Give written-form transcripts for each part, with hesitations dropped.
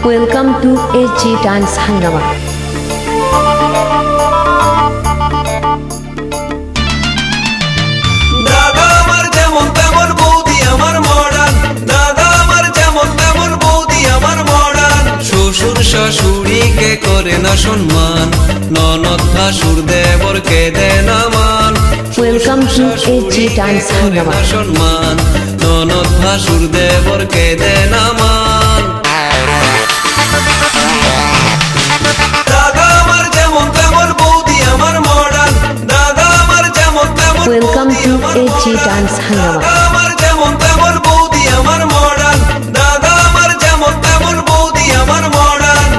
Welcome to AG Dance Hangama. দাদা আমার যেমন তেমন বৌদি আমার মডার্ন, দাদা আমার যেমন তেমন বৌদি আমার মডার্ন। শ্বশুর শাশুড়িকে করে না সম্মান, ননদ ভাসুর দেবরকে দেয় না মান। Welcome to AG Dance Hangama. সম্মান ননদ ভাসুর দেবরকে দেয় না মান। দাদা আমার যেমন তেমন বৌদি আমার মডার্ন, দাদা আমার যেমন তেমন Welcome to AG Dance Hangama. দাদা আমার যেমন তেমন বৌদি আমার মডার্ন, দাদা আমার যেমন তেমন বৌদি আমার modern.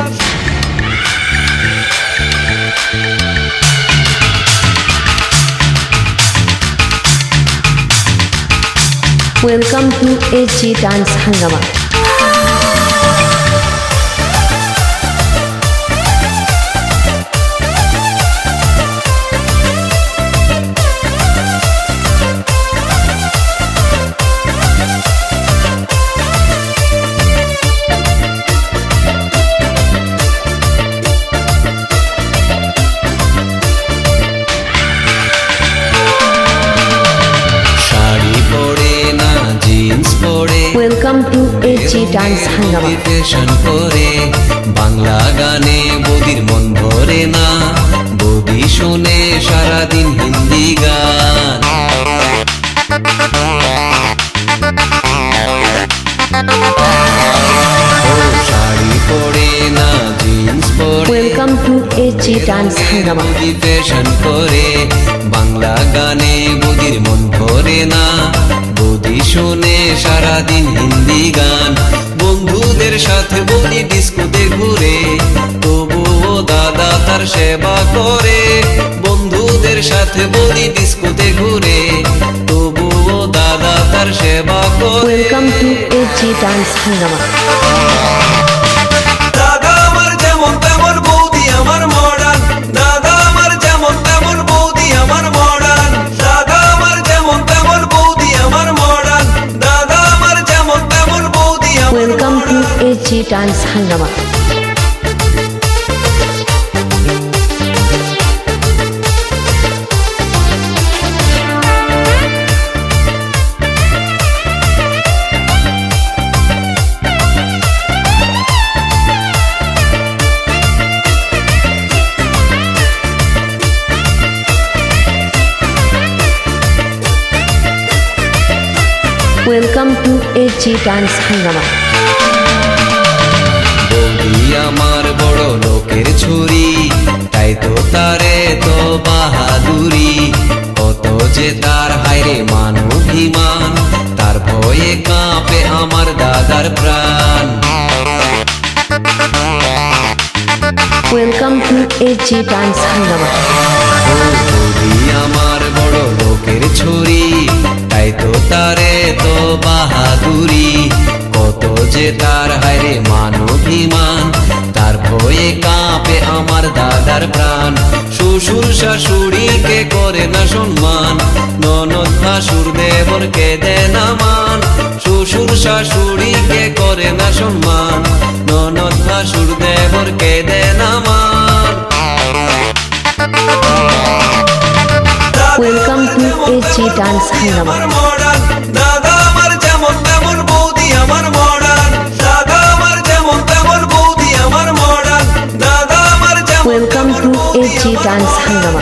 Welcome to AG Dance Hangama. Sari পরে না জিন্স পরে, Welcome to AG Dance Hangama. Fashion করে বাংলা গানে বৌদির মন ভরে না। বৌদি শোনে সারাদিন হিন্দি গান। ও শাড়ি পরে না জিন্স পরে, Welcome to AG Dance Hangama. বৌদি ফ্যাশন করে বাংলা গানে বৌদির মন ভরে না। বৌদি শোনে সারাদিন হিন্দি গান। বন্ধুদের সাথে বৌদি ডিস্কোতে ঘুরে, তবুও দাদা তার সেবা করে। বন্ধুদের সাথে বৌদি ডিস্কোতে ঘুরে, তবুও দাদা তার সেবা করে। Welcome to AG Dance Hangama. দাদা আমার যেমন তেমন বৌদি আমার মডার্ন, দাদা আমার যেমন তেমন বৌদি আমার মডার্ন। দাদা আমার যেমন তেমন বৌদি আমার মডার্ন, দাদা আমার যেমন তেমন বৌদি আমার Welcome to AG Dance Hangama. Welcome to AG Dance Hangama. বৌদি আমার বড় লোকের ছুরি, তাই তো তারে তো বাহাদুরি। কত যে তার হায়রে মান অভিমান, তার ভয়ে কাঁপে আমার দাদার প্রাণ। Welcome to AG Dance Hangama. ও বৌদি আমার বড় লোকের ছুরি, তাই তো তারে তো বাহাদুরি। কত যে তার হায়রে মান অভিমান, তার ভয়ে কাঁপে আমার দাদার প্রাণ। শ্বশুর শাশুড়িকে করে না সম্মান, ননদ ভাসুর দেবরকে দেয় না মান। শ্বশুর শাশুড়িকে করে না সম্মান, ননদ ভাসুর দেবরকে দেয় না মান। Welcome to AG Dance Hangama. দাদা আমার যেমন তেমন বৌদি আমার মডার্ন, দাদা আমার যেমন তেমন বৌদি আমার মডার্ন। দাদা আমার যেমন Welcome to AG Dance Hangama.